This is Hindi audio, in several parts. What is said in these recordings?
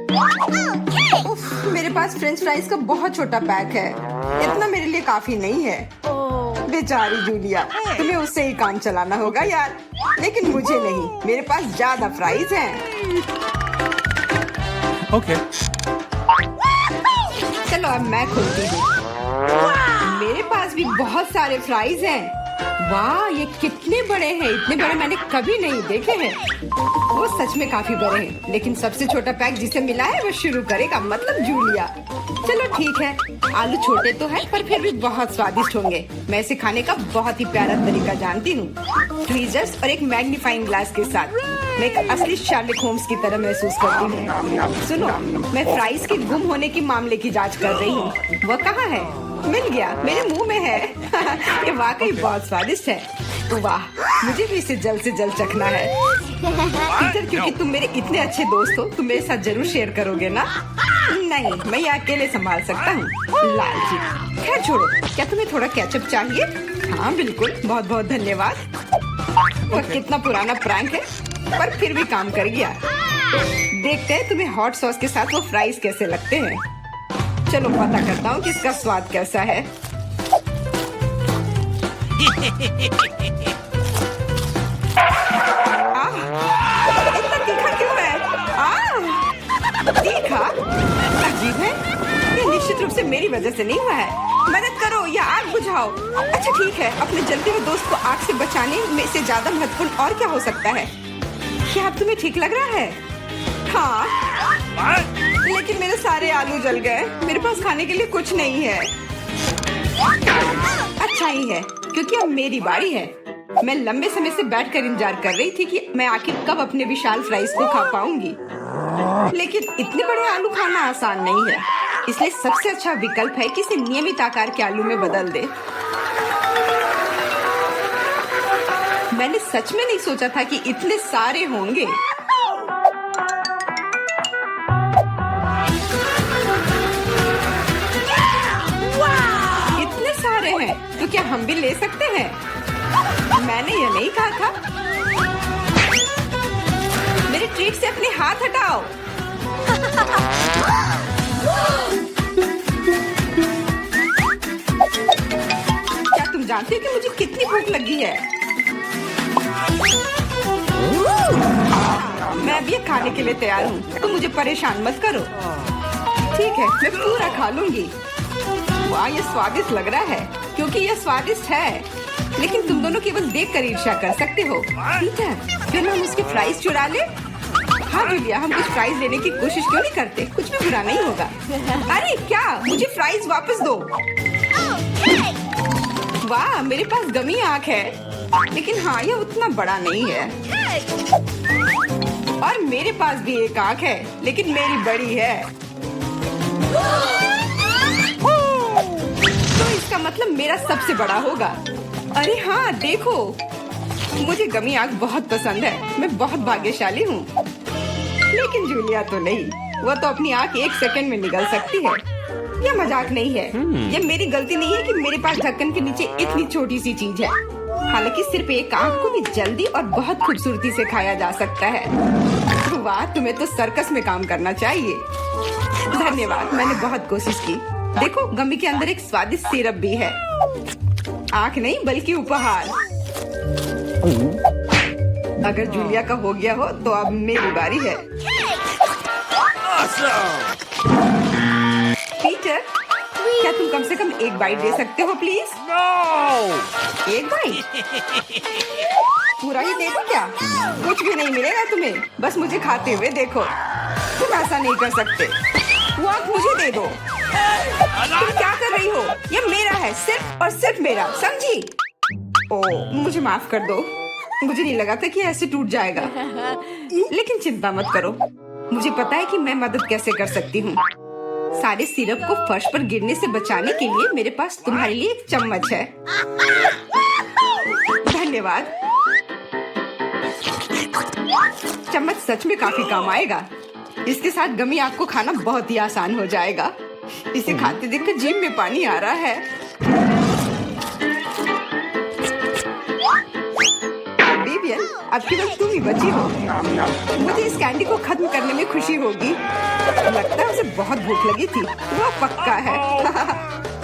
उफ, मेरे पास फ्रेंच फ्राइज का बहुत छोटा पैक है। इतना मेरे लिए काफी नहीं है। बेचारी जूलिया, तुम्हें उससे ही काम चलाना होगा यार। लेकिन मुझे नहीं, मेरे पास ज्यादा फ्राइज हैं। ओके। चलो अब मैं खुलती हूँ। मेरे पास भी बहुत सारे फ्राइज हैं। वाह, ये कितने बड़े हैं! इतने बड़े मैंने कभी नहीं देखे हैं। वो सच में काफी बड़े हैं। लेकिन सबसे छोटा पैक जिसे मिला है वो शुरू करेगा, मतलब जूलिया। चलो ठीक है, आलू छोटे तो हैं पर फिर भी बहुत स्वादिष्ट होंगे। मैं इसे खाने का बहुत ही प्यारा तरीका जानती हूँ। ट्वीजर्स और एक मैग्नीफाइंग ग्लास के साथ मैं एक असली शार्लक होम्स की तरह महसूस करती हूँ। सुनो, मैं फ्राइज के गुम होने की मामले की जांच कर रही हूँ। वह कहाँ है? मिल गया, मेरे मुंह में है। ये वाकई बहुत स्वादिष्ट है। वाह, मुझे भी इसे जल्द से जल्द चखना है। पीटर, क्योंकि तुम मेरे इतने अच्छे दोस्त हो, तुम मेरे साथ जरूर शेयर करोगे ना? नहीं, मैं ये अकेले संभाल सकता हूँ। लालची। खैर छोड़ो, क्या तुम्हें थोड़ा केचप चाहिए? हाँ बिल्कुल, बहुत बहुत धन्यवाद। वह कितना पुराना प्रैंक है, पर फिर भी काम कर गया। देखते हैं तुम्हें हॉट सॉस के साथ वो फ्राइज कैसे लगते हैं। चलो पता करता हूँ कि इसका स्वाद कैसा है। इतना तीखा क्यों है? तीखा? अजीब है। ये निश्चित रूप से मेरी वजह से नहीं हुआ है। मदद करो या आग बुझाओ। अच्छा ठीक है, अपने जलते हुए दोस्त को आग से बचाने में से ज्यादा महत्वपूर्ण और क्या हो सकता है? क्या अब तुम्हें ठीक लग रहा है? हाँ, लेकिन मेरे सारे आलू जल गए। मेरे पास खाने के लिए कुछ नहीं है। अच्छा ही है, क्योंकि अब मेरी बारी है। मैं लंबे समय से बैठकर इंतजार कर रही थी कि मैं आखिर कब अपने विशाल फ्राइज को खा पाऊंगी। लेकिन इतने बड़े आलू खाना आसान नहीं है, इसलिए सबसे अच्छा विकल्प है कि इसे नियमित आकार के आलू में बदल दे। मैंने सच में नहीं सोचा था कि इतने सारे होंगे। इतने सारे हैं, तो क्या हम भी ले सकते हैं? मैंने ये नहीं कहा था। मेरे ट्रीट से अपने हाथ हटाओ। क्या तुम जानते हो कि मुझे कितनी भूख लगी है? मैं अब ये खाने के लिए तैयार हूँ, तो मुझे परेशान मत करो। ठीक है, मैं पूरा खा लूंगी। वाह, ये स्वादिष्ट लग रहा है, क्योंकि ये स्वादिष्ट है। लेकिन तुम दोनों केवल देखकर ईर्ष्या कर सकते हो। पीटर, क्यों ना हम उसके फ्राइज चुरा ले? हाँ जूलिया, हम कुछ फ्राइज लेने की कोशिश क्यों नहीं करते? कुछ भी बुरा नहीं होगा। अरे क्या, मुझे फ्राइज वापस दो। वाह, मेरे पास गमी आंख है, लेकिन हाँ ये उतना बड़ा नहीं है। और मेरे पास भी एक आंख है, लेकिन मेरी बड़ी है। तो इसका मतलब मेरा सबसे बड़ा होगा। अरे हाँ देखो, मुझे गमी आंख बहुत पसंद है। मैं बहुत भाग्यशाली हूँ। लेकिन जूलिया तो नहीं, वो तो अपनी आंख 1 सेकंड में निगल सकती है। ये मजाक नहीं है। ये मेरी गलती नहीं है कि मेरे पास ढक्कन के नीचे इतनी छोटी सी चीज है। हालांकि सिर्फ एक आंख को भी जल्दी और बहुत खूबसूरती से खाया जा सकता है। वाह, तुम्हें तो सर्कस में काम करना चाहिए। धन्यवाद, मैंने बहुत कोशिश की। देखो, गमी के अंदर एक स्वादिष्ट सिरप भी है। आंख नहीं बल्कि उपहार। अगर जूलिया का हो गया हो तो अब मेरी बारी है। पीटर, क्या तुम कम से कम एक बाइट दे सकते हो प्लीज? एक बाइट? पूरा ही दे दो क्या? कुछ भी नहीं मिलेगा तुम्हें, बस मुझे खाते हुए देखो। तुम ऐसा नहीं कर सकते। वो आंख मुझे दे दो। तुम क्या कर रही हो? ये मेरा है, सिर्फ और सिर्फ मेरा, समझी? ओह, मुझे माफ कर दो। मुझे नहीं लगा था कि ऐसे टूट जाएगा। लेकिन चिंता मत करो, मुझे पता है कि मैं मदद कैसे कर सकती हूँ। सारे सिरप को फर्श पर गिरने से बचाने के लिए मेरे पास तुम्हारे लिए एक चम्मच है। धन्यवाद। चम्मच सच में काफी काम आएगा। इसके साथ गमी आंख को खाना बहुत ही आसान हो जाएगा। इसे खाते देखकर जीभ में पानी आ रहा है। विवियन, अब केवल तुम ही बची हो। मुझे इस कैंडी को खत्म करने में खुशी होगी। लगता है उसे बहुत भूख लगी थी, वो पक्का है।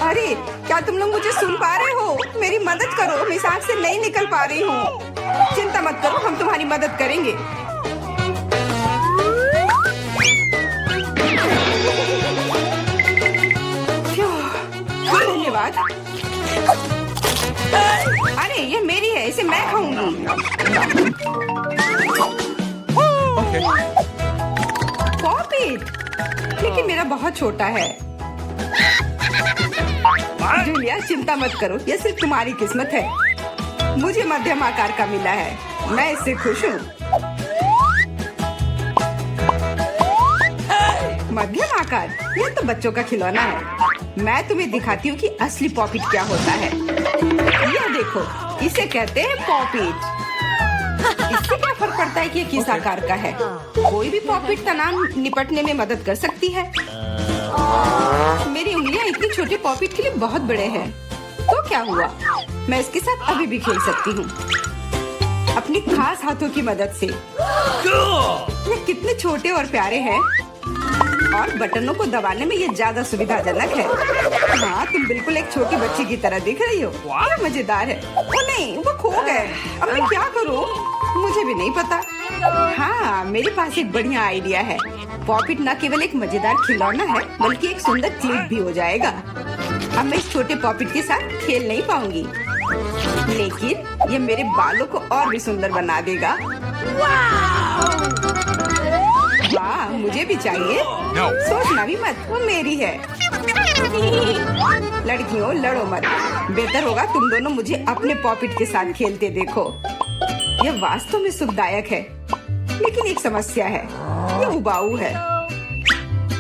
अरे क्या तुम लोग मुझे सुन पा रहे हो? मेरी मदद करो, मैं इस आग से नहीं निकल पा रही हूँ। चिंता मत करो, हम तुम्हारी मदद करेंगे। धन्यवाद। अरे ये मेरी है, इसे मैं खाऊंगी। पॉपिट, लेकिन मेरा बहुत छोटा है। जूलिया चिंता मत करो, यह सिर्फ तुम्हारी किस्मत है। मुझे मध्यम आकार का मिला है, मैं इससे खुश हूँ। मध्यम आकार, यह तो बच्चों का खिलौना है। मैं तुम्हें दिखाती हूँ कि असली पॉपिट क्या होता है। यह देखो, इसे कहते हैं पॉपिट। इससे क्या फर्क पड़ता है कि ये किस आकार का है? कोई भी पॉपिट तनाव निपटने में मदद कर सकती है। मेरी उंगलियां इतनी छोटे पॉपिट के लिए बहुत बड़े हैं। तो क्या हुआ, मैं इसके साथ अभी भी खेल सकती हूँ अपनी खास हाथों की मदद से। ये कितने छोटे और प्यारे हैं, और बटनों को दबाने में ये ज्यादा सुविधाजनक है। हाँ, तुम बिल्कुल एक छोटी बच्ची की तरह दिख रही हो। क्या मजेदार है। ओ नहीं, वो खो गए। अब मैं क्या करूँ? मुझे भी नहीं पता। हाँ, मेरे पास एक बढ़िया आइडिया है। पॉपिट न केवल एक मजेदार खिलौना है, बल्कि एक सुंदर क्लिप भी हो जाएगा। अब मैं इस छोटे पॉपिट के साथ खेल नहीं पाऊंगी, लेकिन ये मेरे बालों को और भी सुंदर बना देगा। वाह, मुझे भी चाहिए। सोचना भी मत, वो मेरी है। लड़कियों, लड़ो मत। बेहतर होगा तुम दोनों मुझे अपने पॉपिट के साथ खेलते देखो। यह वास्तव में सुखदायक है, लेकिन एक समस्या है, ये उबाऊ है।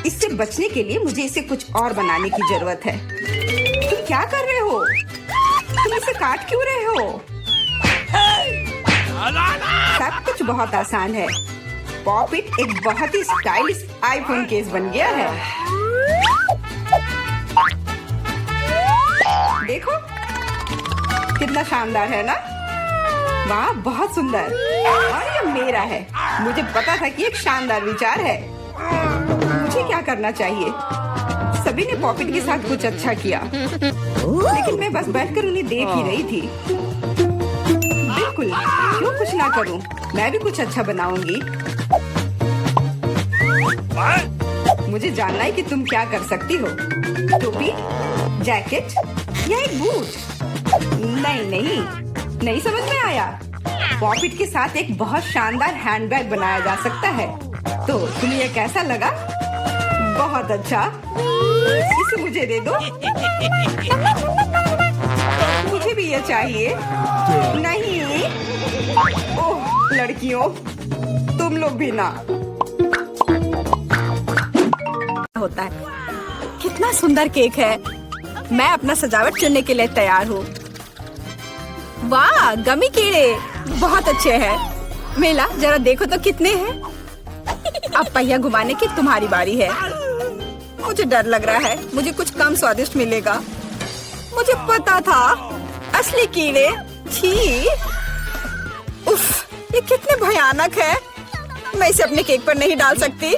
इससे बचने के लिए मुझे इसे कुछ और बनाने की जरूरत है। तुम क्या कर रहे हो? तुम इसे काट क्यों रहे हो? सब कुछ बहुत आसान है। पॉपिट एक बहुत ही स्टाइलिश आईफोन केस बन गया है। देखो कितना शानदार है ना? वाह, बहुत सुंदर। और ये मेरा है। मुझे पता था कि एक शानदार विचार है। मुझे क्या करना चाहिए? सभी ने पॉपिट के साथ कुछ अच्छा किया, लेकिन मैं बस बैठकर उन्हें देख ही रही थी। बिल्कुल, क्यों कुछ ना करूं? मैं भी कुछ अच्छा बनाऊंगी। मुझे जानना है कि तुम क्या कर सकती हो। टोपी, जैकेट या एक बूट? नहीं समझ में आया। पॉपिट के साथ एक बहुत शानदार हैंडबैग बनाया जा सकता है। तो तुम्हें यह कैसा लगा? बहुत अच्छा। इसे मुझे दे दो। मुझे भी यह चाहिए। नहीं। ओह लड़कियों, तुम लोग भी ना। होता है। कितना सुंदर केक है। मैं अपना सजावट चुनने के लिए तैयार हूँ। वाह, गमी कीड़े बहुत अच्छे हैं। मेला, जरा देखो तो कितने हैं। अब पहिया घुमाने की तुम्हारी बारी है। मुझे डर लग रहा है, मुझे कुछ कम स्वादिष्ट मिलेगा। मुझे पता था, असली कीड़े। छी, उफ, ये कितने भयानक है। मैं इसे अपने केक पर नहीं डाल सकती।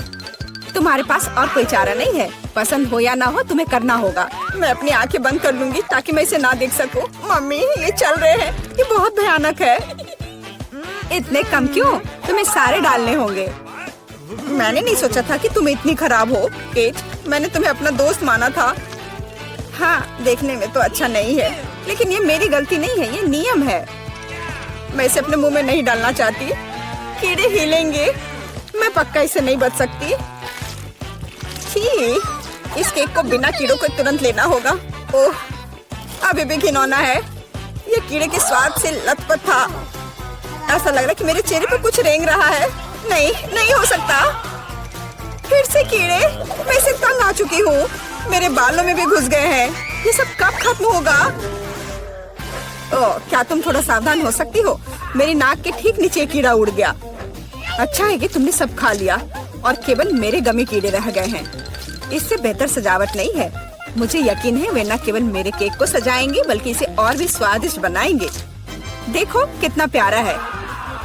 तुम्हारे पास और कोई चारा नहीं है। पसंद हो या ना हो, तुम्हें करना होगा। मैं अपनी आंखें बंद कर लूंगी ताकि मैं इसे ना देख सकूं। मम्मी, ये चल रहे हैं। ये बहुत भयानक है। इतने कम क्यों? तुम्हें सारे डालने होंगे। मैंने नहीं सोचा था कि तुम इतनी खराब हो, केट। मैंने तुम्हें अपना दोस्त माना था। हाँ, देखने में तो अच्छा नहीं है, लेकिन ये मेरी गलती नहीं है, ये नियम है। मैं इसे अपने मुंह में नहीं डालना चाहती। कीड़े हिलेंगे। मैं पक्का इसे नहीं बच सकती। छी, इस केक को बिना कीड़ों को तुरंत लेना होगा। ओह, अभी भी घिनौना है। ये कीड़े के स्वाद से लथपथ था। ऐसा लग रहा है कि मेरे चेहरे पे कुछ रेंग रहा है। नहीं हो सकता। फिर से कीड़े। मैं इसे तंग आ चुकी हूँ। मेरे बालों में भी घुस गए हैं। ये सब कब खत्म होगा? ओह, क्या तुम थोड़ा सावधान हो सकती हो? मेरी नाक के ठीक नीचे कीड़ा उड़ गया। अच्छा है कि तुमने सब खा लिया और केवल मेरे गमी कीड़े रह गए हैं। इससे बेहतर सजावट नहीं है। मुझे यकीन है वे न केवल मेरे केक को सजाएंगे, बल्कि इसे और भी स्वादिष्ट बनाएंगे। देखो कितना प्यारा है।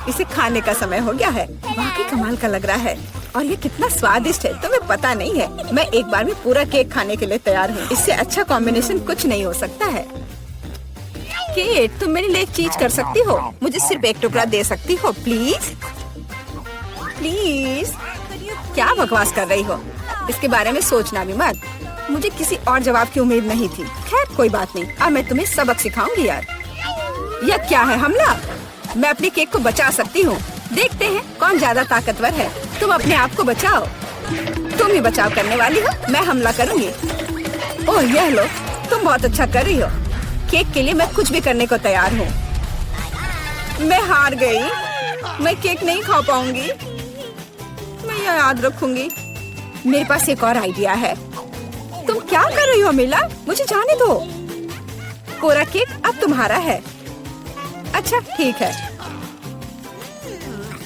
इसे खाने का समय हो गया है। वाकई कमाल का लग रहा है और ये कितना स्वादिष्ट है तुम्हें पता नहीं है। मैं एक बार में पूरा केक खाने के लिए तैयार हूँ। इससे अच्छा कॉम्बिनेशन कुछ नहीं हो सकता है। केट, तुम मेरे लिए एक चीज कर सकती हो? मुझे सिर्फ एक टुकड़ा दे सकती हो प्लीज? प्लीज। क्या बकवास कर रही हो? इसके बारे में सोचना भी मत। मुझे किसी और जवाब की उम्मीद नहीं थी। खैर कोई बात नहीं, अब मैं तुम्हें सबक सिखाऊंगी यार। यह क्या है हमला? मैं अपने केक को बचा सकती हूँ। देखते हैं कौन ज्यादा ताकतवर है। तुम अपने आप को बचाओ। तुम ही बचाव करने वाली हो, मैं हमला करूंगी। ओह यह लो, तुम बहुत अच्छा कर रही हो। केक के लिए मैं कुछ भी करने को तैयार हूँ। मैं हार गई। मैं केक नहीं खा पाऊंगी। मैं यह याद रखूंगी। मेरे पास एक और आइडिया है। तुम क्या कर रही हो मिला? मुझे जाने दो। कोरा केक अब तुम्हारा है। अच्छा ठीक है।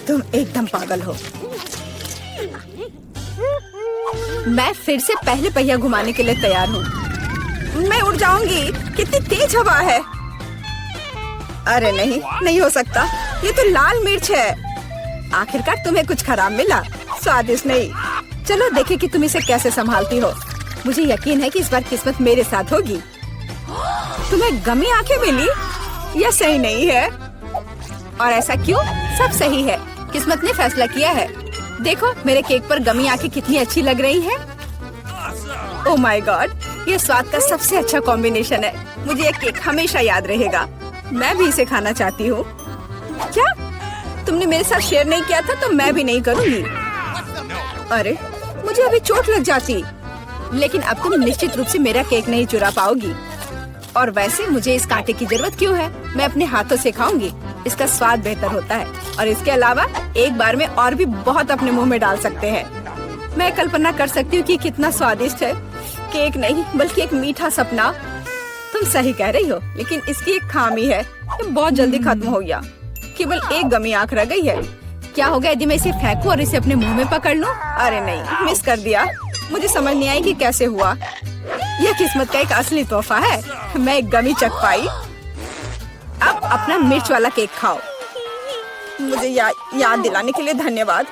तुम एकदम पागल हो। मैं फिर से पहले पहिया घुमाने के लिए तैयार हूँ। मैं उड़ जाऊंगी। कितनी तेज हवा है। अरे नहीं, नहीं हो सकता। ये तो लाल मिर्च है। आखिरकार तुम्हें कुछ खराब मिला। स्वादिष्ट नहीं। चलो देखें कि तुम इसे कैसे संभालती हो। मुझे यकीन है कि इस बार किस्मत मेरे साथ होगी। तुम्हें गमी आंखें मिली? यह सही नहीं है। और ऐसा क्यों? सब सही है। किस्मत ने फैसला किया है। देखो मेरे केक पर गमी आंखें कितनी अच्छी लग रही हैं। ओह माय गॉड, ये स्वाद का सबसे अच्छा कॉम्बिनेशन है। मुझे ये केक हमेशा याद रहेगा। मैं भी इसे खाना चाहती हूँ। क्या तुमने मेरे साथ शेयर नहीं किया था तो मैं भी नहीं करूँगी। अरे मुझे अभी चोट लग जाती। लेकिन अब तुम निश्चित रूप से मेरा केक नहीं चुरा पाओगी। और वैसे मुझे इस कांटे की जरूरत क्यों है? मैं अपने हाथों से खाऊंगी। इसका स्वाद बेहतर होता है और इसके अलावा एक बार में और भी बहुत अपने मुंह में डाल सकते हैं। मैं कल्पना कर सकती हूँ कि कितना स्वादिष्ट है। केक नहीं बल्कि एक मीठा सपना। तुम सही कह रही हो, लेकिन इसकी एक खामी है। ये बहुत जल्दी खत्म हो गया। केवल एक गमी आंख रह गई है। क्या होगा यदि मैं इसे फेंकूं और इसे अपने मुंह में पकड़ लूं? अरे नहीं, मिस कर दिया। मुझे समझ नहीं आई कि कैसे हुआ। यह किस्मत का एक असली तोहफा है। मैं एक गमी चख पाई। अब अपना मिर्च वाला केक खाओ। मुझे याद दिलाने के लिए धन्यवाद।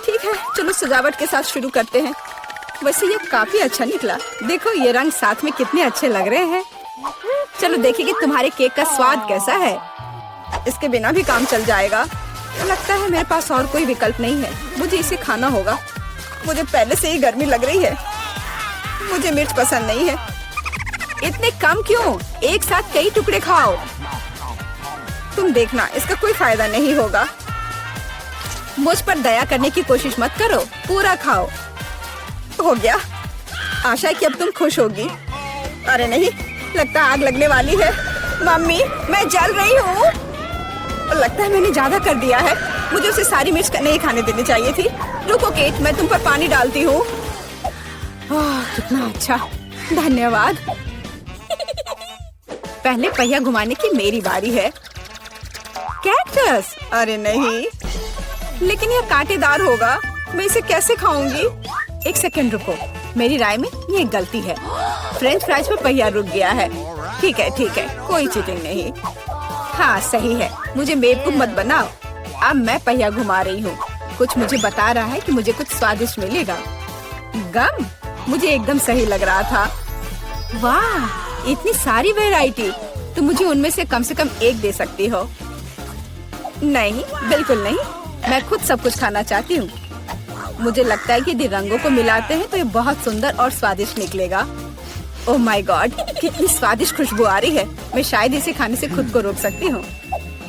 ठीक है, चलो सजावट के साथ शुरू करते हैं। वैसे ये काफी अच्छा निकला। देखो ये रंग साथ में कितने अच्छे लग रहे हैं। चलो देखिए कि तुम्हारे केक का स्वाद कैसा है। इसके बिना भी काम चल जाएगा। लगता है मेरे पास और कोई विकल्प नहीं है। मुझे इसे खाना होगा। मुझे पहले से ही गर्मी लग रही है। मुझे मिर्च पसंद नहीं है। इतने कम क्यों? एक साथ कई टुकड़े खाओ। तुम देखना, इसका कोई फायदा नहीं होगा। मुझ पर दया करने की कोशिश मत करो। पूरा खाओ। हो गया। आशा है कि अब तुम खुश होगी। अरे नहीं, लगता है आग लगने वाली है। मम्मी, मैं जल रही हूँ। लगता है मैंने ज्यादा कर दिया है। मुझे उसे सारी मिर्च नहीं खाने देनी चाहिए थी। रुको केट, मैं तुम पर पानी डालती हूँ। कितना अच्छा, धन्यवाद। पहले पहिया घुमाने की मेरी बारी है। कैक्टस? अरे नहीं, लेकिन यह कांटेदार होगा। मैं इसे कैसे खाऊंगी? एक सेकंड रुको, मेरी राय में ये एक गलती है। फ्रेंच फ्राइज पर पहिया रुक गया है। ठीक है ठीक है, कोई चीटिंग नहीं। हाँ सही है, मुझे बेवकूफ मत बनाओ। अब मैं पहिया घुमा रही हूँ। कुछ मुझे बता रहा है कि मुझे कुछ स्वादिष्ट मिलेगा। गम? मुझे एकदम सही लग रहा था। वाह, इतनी सारी वैरायटी। तुम मुझे उनमें से कम एक दे सकती हो। नहीं, बिल्कुल नहीं। मैं खुद सब कुछ खाना चाहती हूँ। मुझे लगता है कि यदि रंगों को मिलाते हैं तो ये बहुत सुंदर और स्वादिष्ट निकलेगा। ओह माय गॉड, कितनी स्वादिष्ट खुशबू आ रही है। मैं शायद इसे खाने से खुद को रोक सकती हूँ।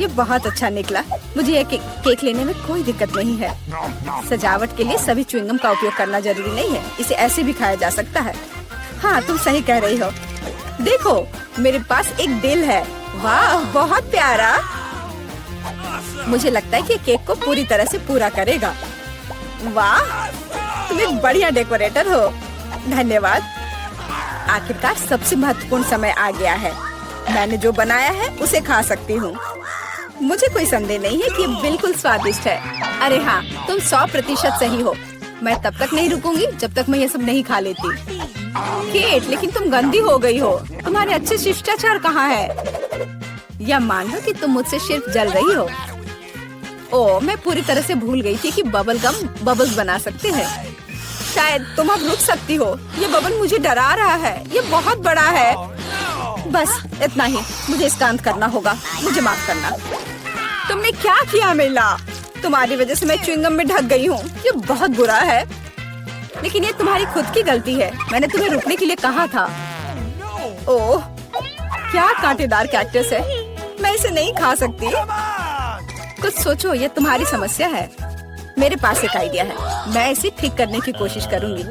ये बहुत अच्छा निकला। मुझे यह केक लेने में कोई दिक्कत नहीं है। सजावट के लिए सभी च्युइंगम का उपयोग करना जरूरी नहीं है। इसे ऐसे भी खाया जा सकता है। हाँ तुम सही कह रही हो। देखो मेरे पास एक दिल है। वाह, बहुत प्यारा। मुझे लगता है कि केक को पूरी तरह से पूरा करेगा। वाह, तुम एक बढ़िया डेकोरेटर हो। धन्यवाद। आखिरकार सबसे महत्वपूर्ण समय आ गया है। मैंने जो बनाया है उसे खा सकती हूँ। मुझे कोई संदेह नहीं है कि ये बिल्कुल स्वादिष्ट है। अरे हाँ, तुम 100% सही हो। मैं तब तक नहीं रुकूंगी जब तक मैं ये सब नहीं खा लेती। केट, लेकिन तुम गंदी हो गई हो। तुम्हारे अच्छे शिष्टाचार कहाँ है? या मान लो कि तुम मुझसे सिर्फ जल रही हो। ओ, मैं पूरी तरह से भूल गई थी कि बबल गम बबल्स बना सकते हैं। शायद तुम अब रुक सकती हो। ये बबल मुझे डरा रहा है। ये बहुत बड़ा है। बस इतना ही, मुझे इसका अंत करना होगा। मुझे माफ करना। तुमने क्या किया मिला? तुम्हारी वजह से मैं च्युइंगम में ढक गई हूँ। ये बहुत बुरा है, लेकिन ये तुम्हारी खुद की गलती है। मैंने तुम्हें रुकने के लिए कहा था। ओह, क्या कांटेदार कैक्टस है। मैं इसे नहीं खा सकती। कुछ सोचो, ये तुम्हारी समस्या है। मेरे पास एक आइडिया है। मैं इसे ठीक करने की कोशिश करूंगी।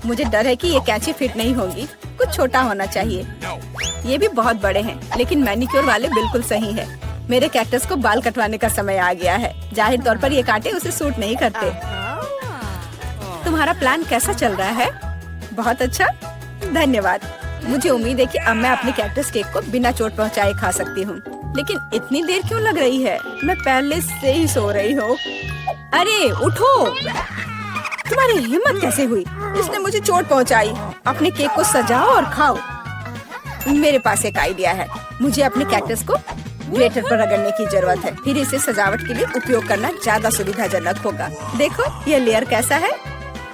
मुझे डर है कि ये कैंची फिट नहीं होगी। कुछ छोटा होना चाहिए। ये भी बहुत बड़े हैं, लेकिन मैनिक्योर वाले बिल्कुल सही है। मेरे कैक्टस को बाल कटवाने का समय आ गया है। जाहिर तौर पर ये कांटे उसे सूट नहीं करते। तुम्हारा प्लान कैसा चल रहा है? बहुत अच्छा, धन्यवाद। मुझे उम्मीद है कि अब मैं अपने कैक्टस केक को बिना चोट पहुंचाए खा सकती हूँ। लेकिन इतनी देर क्यों लग रही है? मैं पहले से ही सो रही हूँ। अरे उठो! तुम्हारी हिम्मत कैसे हुई? इसने मुझे चोट पहुंचाई। अपने केक को सजाओ और खाओ। मेरे पास एक आइडिया है। मुझे अपने कैक्टस को ग्रेटर पर रगड़ने की जरूरत है। फिर इसे सजावट के लिए उपयोग करना ज्यादा सुविधाजनक होगा। देखो ये लेयर कैसा है।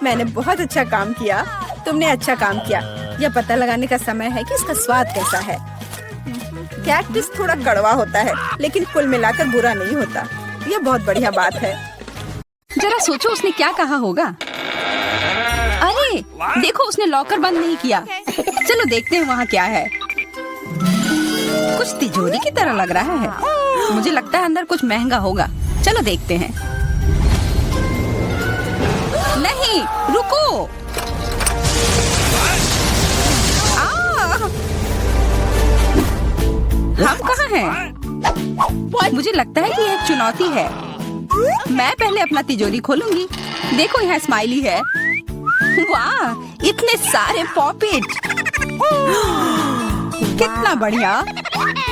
मैंने बहुत अच्छा काम किया। तुमने अच्छा काम किया। यह पता लगाने का समय है कि इसका स्वाद कैसा है। कैक्टस थोड़ा कड़वा होता है, लेकिन कुल मिलाकर बुरा नहीं होता। यह बहुत बढ़िया बात है। जरा सोचो उसने क्या कहा होगा। अरे देखो, उसने लॉकर बंद नहीं किया। चलो देखते हैं वहाँ क्या है। कुछ तिजोरी की तरह लग रहा है। मुझे लगता है अंदर कुछ महंगा होगा। चलो देखते हैं। नहीं, रुको। हम कहाँ हैं? मुझे लगता है कि यह एक चुनौती है। मैं पहले अपना तिजोरी खोलूंगी। देखो यहाँ स्माइली है। वाह, इतने सारे पॉपिट। कितना बढ़िया।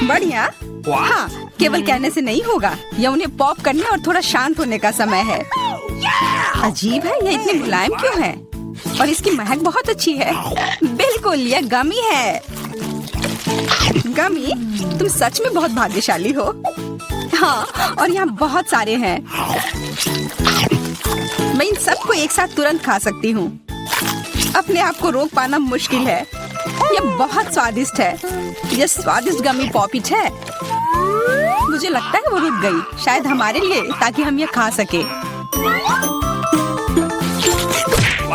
बढ़िया। हाँ, केवल कहने से नहीं होगा। यह उन्हें पॉप करने और थोड़ा शांत होने का समय है। अजीब है, यह इतने मुलायम क्यों है? और इसकी महक बहुत अच्छी है। बिल्कुल, यह गमी है। गमी, तुम सच में बहुत भाग्यशाली हो। हाँ, और यहाँ बहुत सारे हैं। मैं इन सबको एक साथ तुरंत खा सकती हूँ। अपने आप को रोक पाना मुश्किल है। यह बहुत स्वादिष्ट है। यह स्वादिष्ट गमी पॉपिट है। मुझे लगता है वो रुक गई, शायद हमारे लिए, ताकि हम ये खा सके।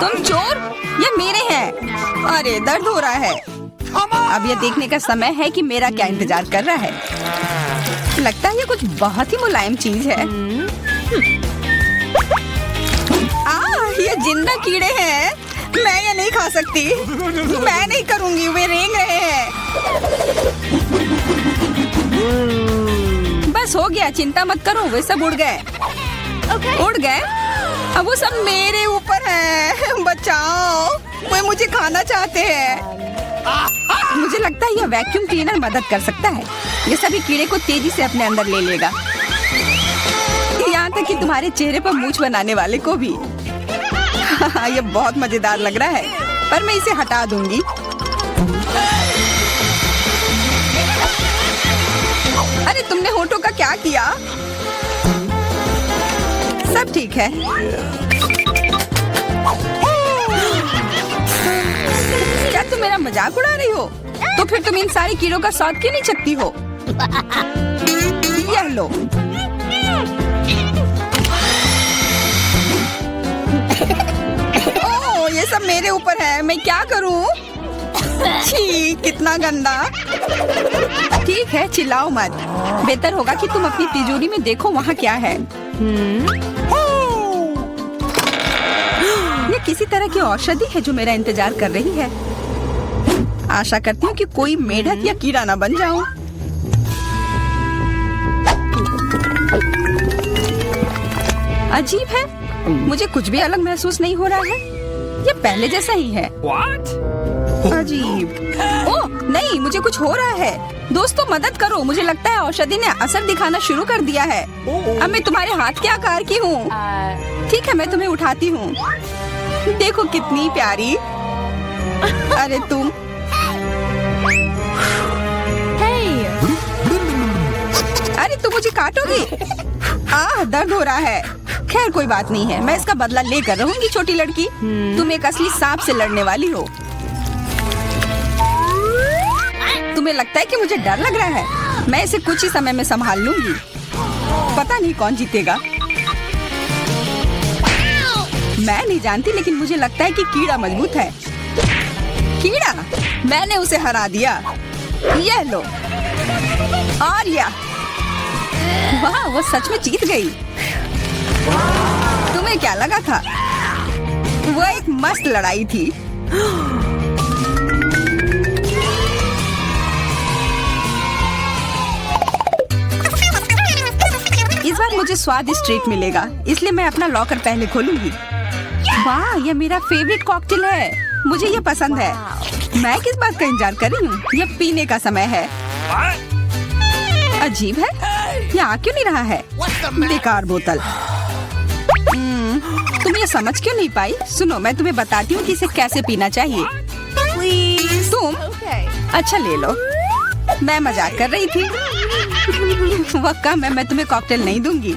तुम चोर, ये मेरे हैं। अरे दर्द हो रहा है। अब यह देखने का समय है कि मेरा क्या इंतजार कर रहा है। लगता है ये कुछ बहुत ही मुलायम चीज है। ये जिंदा कीड़े हैं। मैं ये नहीं खा सकती। मैं नहीं करूंगी, वे रेंग रहे हैं। बस हो गया, चिंता मत करो, वे सब उड़ गए। उड़ गए? अब वो सब मेरे ऊपर है। बचाओ, वे मुझे खाना चाहते हैं। मुझे लगता है यह वैक्यूम क्लीनर मदद कर सकता है। ये सभी कीड़े को तेजी से अपने अंदर ले लेगा, यहाँ तक कि तुम्हारे चेहरे पर मूंछ बनाने वाले को भी। ये बहुत मजेदार लग रहा है, पर मैं इसे हटा दूंगी। अरे तुमने होठों का क्या किया? सब ठीक है। क्या तुम मेरा मजाक उड़ा रही हो? तो फिर तुम इन सारे कीड़ों का स्वाद क्यों नहीं चखती हो? यह लो। ओह, ये सब मेरे ऊपर है। मैं क्या करूं? छी, कितना गंदा। ठीक है, चिल्लाओ मत। बेहतर होगा कि तुम अपनी तिजोरी में देखो वहाँ क्या है। ये किसी तरह की औषधि है जो मेरा इंतजार कर रही है। आशा करती हूँ कि कोई मेढक या कीड़ा ना बन जाऊं। अजीब है, मुझे कुछ भी अलग महसूस नहीं हो रहा है। ये पहले जैसा ही है। अजीब। ओह नहीं, मुझे कुछ हो रहा है। दोस्तों मदद करो, मुझे लगता है औषधि ने असर दिखाना शुरू कर दिया है। अब मैं तुम्हारे हाथ के आकार की हूँ। ठीक है, मैं तुम्हें उठाती हूँ। देखो कितनी प्यारी। अरे तुम। अरे तुम मुझे काटोगी? दर्द हो रहा है। खैर कोई बात नहीं है, मैं इसका बदला लेकर रहूंगी। छोटी लड़की, तुम एक असली सांप से लड़ने वाली हो। तुम्हें लगता है कि मुझे डर लग रहा है? मैं इसे कुछ ही समय में संभाल लूंगी। पता नहीं कौन जीतेगा। मैं नहीं जानती, लेकिन मुझे लगता है कि कीड़ा मजबूत है। कीड़ा, मैंने उसे हरा दिया। यह लो। और वाह, वो सच में जीत गई। तुम्हें क्या लगा था? वो एक मस्त लड़ाई थी। इस बार मुझे स्वादिष्ट ट्रीट मिलेगा, इसलिए मैं अपना लॉकर पहले खोलूंगी। वाह, ये मेरा फेवरेट कॉकटेल है। मुझे ये पसंद है। मैं किस बात का इंतजार कर रही हूँ? ये पीने का समय है। अजीब है, ये आ क्यों नहीं रहा है? बेकार बोतल। तुम ये समझ क्यों नहीं पाई? सुनो, मैं तुम्हें बताती हूँ कि इसे कैसे पीना चाहिए। तुम अच्छा ले लो। मैं मजाक कर रही थी। वह कम है, मैं तुम्हें कॉकटेल नहीं दूंगी।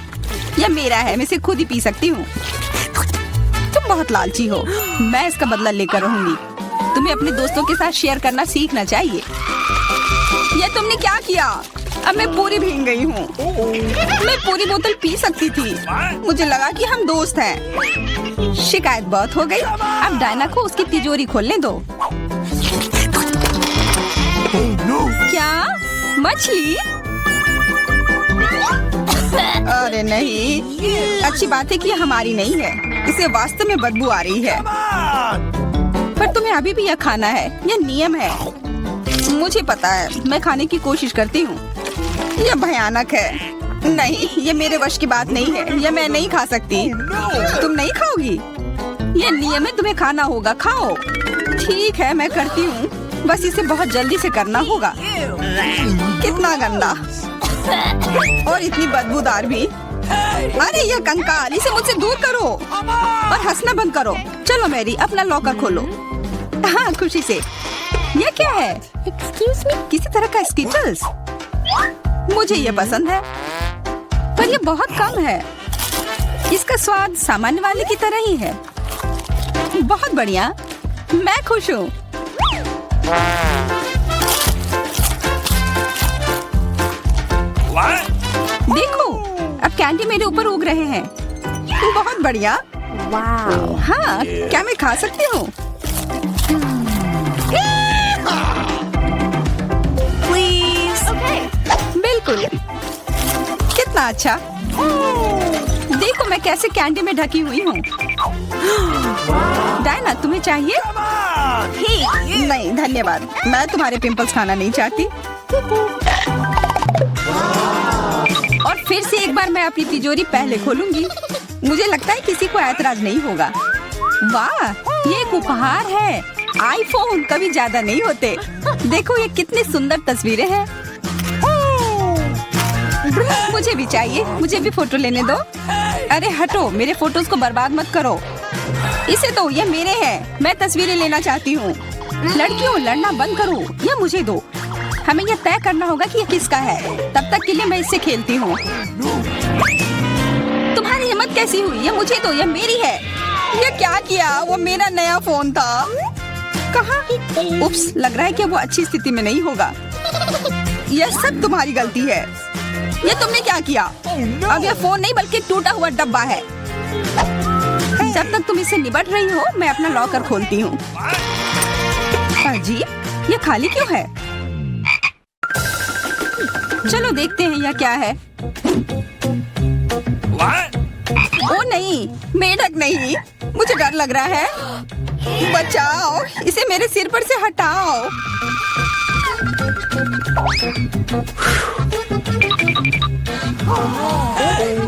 यह मेरा है, मैं इसे खुद ही पी सकती हूँ। तुम बहुत लालची हो। मैं इसका बदला लेकर रहूंगी। तुम्हें अपने दोस्तों के साथ शेयर करना सीखना चाहिए। यह तुमने क्या किया? अब मैं पूरी भीग गई हूँ। मैं पूरी बोतल पी सकती थी। मुझे लगा कि हम दोस्त हैं। शिकायत बहुत हो गई। अब डायना को उसकी तिजोरी खोलने दो। क्या? मछली? अरे नहीं, अच्छी बात है कि ये हमारी नहीं है। इसे वास्तव में बदबू आ रही है। पर तुम्हें अभी भी यह खाना है। यह नियम है। मुझे पता है, मैं खाने की कोशिश करती हूँ। यह भयानक है। नहीं, ये मेरे वश की बात नहीं है। यह मैं नहीं खा सकती। तुम नहीं खाओगी? यह नियम है, तुम्हें खाना होगा। खाओ। ठीक है, मैं करती हूँ। बस इसे बहुत जल्दी से करना होगा। कितना गंदा और इतनी बदबूदार भी। अरे यह कंकाल, इसे मुझसे दूर करो और हंसना बंद करो। चलो मैरी, अपना लॉकर खोलो। हाँ, खुशी से। यह क्या है? किसी तरह का स्किटल्स। मुझे ये पसंद है, पर ये बहुत कम है। इसका स्वाद सामान्य वाले की तरह ही है। बहुत बढ़िया, मैं खुश हूँ। देखो, अब कैंडी मेरे ऊपर उग रहे हैं। बहुत बढ़िया। हाँ, क्या मैं खा सकती हूँ? बिल्कुल। कितना अच्छा। देखो मैं कैसे कैंडी में ढकी हुई हूँ। डायना, तुम्हें चाहिए? नहीं धन्यवाद, मैं तुम्हारे पिंपल्स खाना नहीं चाहती। और फिर से एक बार मैं अपनी तिजोरी पहले खोलूंगी। मुझे लगता है किसी को ऐतराज नहीं होगा। वाह, ये एक उपहार है। आईफोन कभी ज्यादा नहीं होते। देखो ये कितनी सुंदर तस्वीरें हैं। मुझे भी चाहिए। मुझे भी फोटो लेने दो। अरे हटो, मेरे फोटोज को बर्बाद मत करो। इसे दो, ये मेरे हैं। मैं तस्वीरें लेना चाहती हूँ। लड़कियों, लड़ना बंद करो। ये मुझे दो। हमें यह तय करना होगा कि यह किसका है। तब तक के लिए मैं इससे खेलती हूँ। तुम्हारी हिम्मत कैसी हुई? ये मुझे दो, ये मेरी है। ये क्या किया? वो मेरा नया फोन था। कहाँ? उप्स, लग रहा है कि वो अच्छी स्थिति में नहीं होगा। यह सब तुम्हारी गलती है। ये तुमने क्या किया? अब यह फोन नहीं बल्कि टूटा हुआ डब्बा है। जब तक तुम इसे निबट रही हो, मैं अपना लॉकर खोलती हूँ। अजीब, ये खाली क्यों है? चलो देखते हैं यह क्या है। ओ नहीं, मेढक नहीं। मुझे डर लग रहा है। बचाओ, इसे मेरे सिर पर से हटाओ।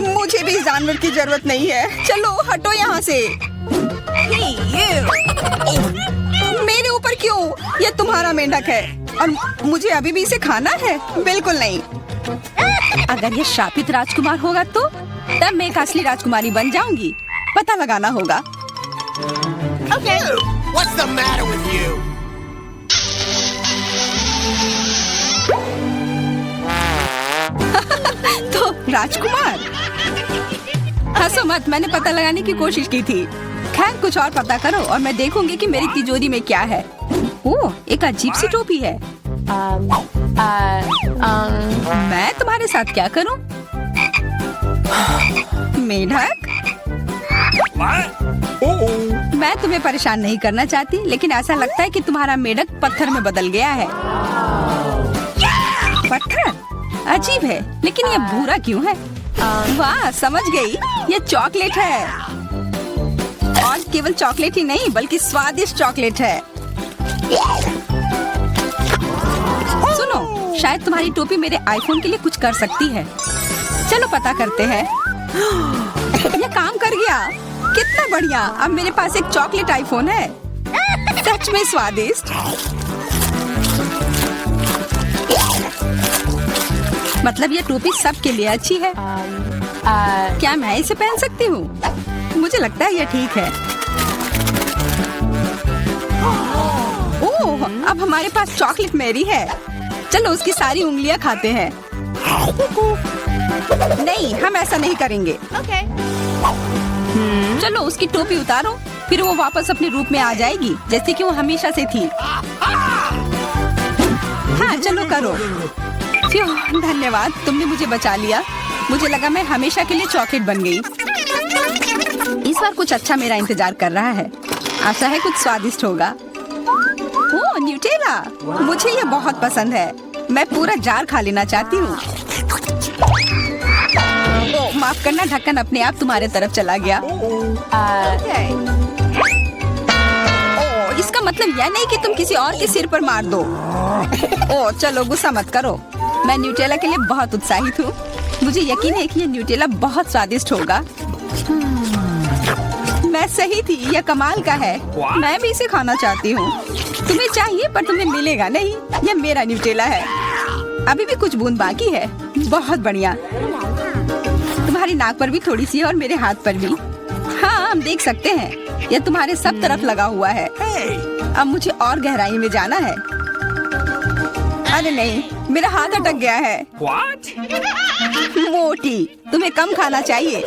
मुझे भी जानवर की जरूरत नहीं है। चलो हटो यहाँ से। मेरे ऊपर क्यों? ये तुम्हारा मेंढक है और मुझे अभी भी इसे खाना है? बिल्कुल नहीं। अगर ये शापित राजकुमार होगा तो तब मैं एक असली राजकुमारी बन जाऊंगी। पता लगाना होगा। Okay. What's the matter with you? तो राजकुमार। हंसो मत, मैंने पता लगाने की कोशिश की थी। खैर कुछ और पता करो और मैं देखूंगी कि मेरी तिजोरी में क्या है। ओह, एक अजीब सी टोपी है। मैं तुम्हारे साथ क्या करूं? मेढक, मैं तुम्हें परेशान नहीं करना चाहती, लेकिन ऐसा लगता है कि तुम्हारा मेढक पत्थर में बदल गया है। पत्थर? अजीब है, लेकिन ये भूरा क्यों है? वाह, समझ गई, ये चॉकलेट है। और केवल चॉकलेट ही नहीं, बल्कि स्वादिष्ट चॉकलेट है। सुनो, शायद तुम्हारी टोपी मेरे आईफोन के लिए कुछ कर सकती है। चलो पता करते हैं। ये काम कर गया, कितना बढ़िया। अब मेरे पास एक चॉकलेट आईफोन है। सच में स्वादिष्ट। मतलब ये टोपी सबके लिए अच्छी है। क्या मैं इसे पहन सकती हूँ? मुझे लगता है ये ठीक है। ओह, अब हमारे पास चॉकलेट मैरी है। चलो उसकी सारी उंगलियां खाते हैं। नहीं, हम ऐसा नहीं करेंगे। चलो उसकी टोपी उतारो, फिर वो वापस अपने रूप में आ जाएगी, जैसे कि वो हमेशा से थी। हाँ, चलो करो। धन्यवाद, तुमने मुझे बचा लिया। मुझे लगा मैं हमेशा के लिए चॉकलेट बन गई। इस बार कुछ अच्छा मेरा इंतजार कर रहा है। आशा है कुछ स्वादिष्ट होगा। ओह, न्यूटेला, मुझे ये बहुत पसंद है। मैं पूरा जार खा लेना चाहती हूँ। ओह, माफ करना, ढक्कन अपने आप तुम्हारे तरफ चला गया। ओह, इसका मतलब यह नहीं कि तुम किसी और के सिर पर मार दो। ओह, चलो गुस्सा मत करो। मैं न्यूटेला के लिए बहुत उत्साहित हूँ। मुझे यकीन है कि ये न्यूटेला बहुत स्वादिष्ट होगा। मैं सही थी, यह कमाल का है। मैं भी इसे खाना चाहती हूँ। तुम्हें चाहिए पर तुम्हें मिलेगा नहीं। यह मेरा न्यूटेला है। अभी भी कुछ बूंद बाकी है। बहुत बढ़िया। तुम्हारी नाक पर भी थोड़ी सी है और मेरे हाथ पर भी। हाँ, हम देख सकते हैं। यह तुम्हारे सब तरफ लगा हुआ है। अब मुझे और गहराई में जाना है। अरे नहीं, मेरा हाथ अटक गया है। मोटी, तुम्हें कम खाना चाहिए।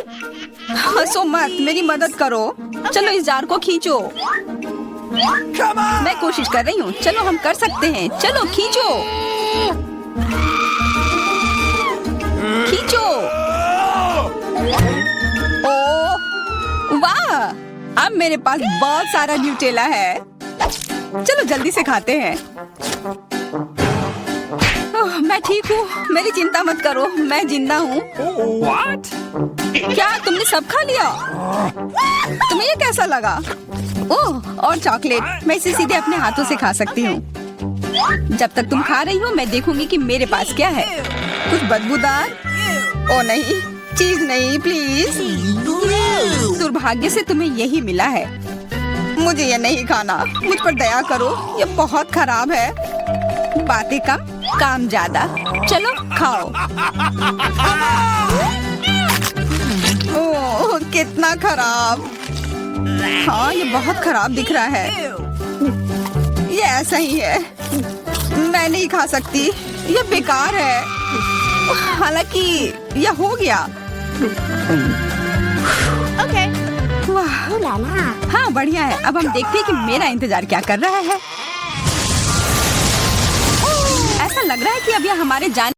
हंसो मत, मेरी मदद करो। चलो इस जार को खींचो। मैं कोशिश कर रही हूँ। चलो हम कर सकते हैं। चलो खींचो, खींचो। ओह वाह, अब मेरे पास बहुत सारा न्यूटेला है। चलो जल्दी से खाते हैं। ओह, मैं ठीक हूँ, मेरी चिंता मत करो, मैं जिंदा हूँ। क्या तुमने सब खा लिया? तुम्हें ये कैसा लगा? ओह, और चॉकलेट, मैं इसे सीधे अपने हाथों से खा सकती हूँ। जब तक तुम खा रही हो, मैं देखूंगी कि मेरे पास क्या है। कुछ बदबूदार? ओ नहीं, चीज नहीं, प्लीज। दुर्भाग्य से तुम्हें यही मिला है। मुझे ये नहीं खाना, मुझ पर दया करो, ये बहुत खराब है। बातें कम, काम ज्यादा। चलो खाओ। ओह, कितना खराब। हाँ, ये बहुत खराब दिख रहा है। ये ऐसा ही है, मैं नहीं खा सकती, ये बेकार है। हालांकि यह हो गया। वाह, हाँ बढ़िया है। अब हम देखते हैं कि मेरा इंतजार क्या कर रहा है। ऐसा लग रहा है कि अब यह हमारे जाने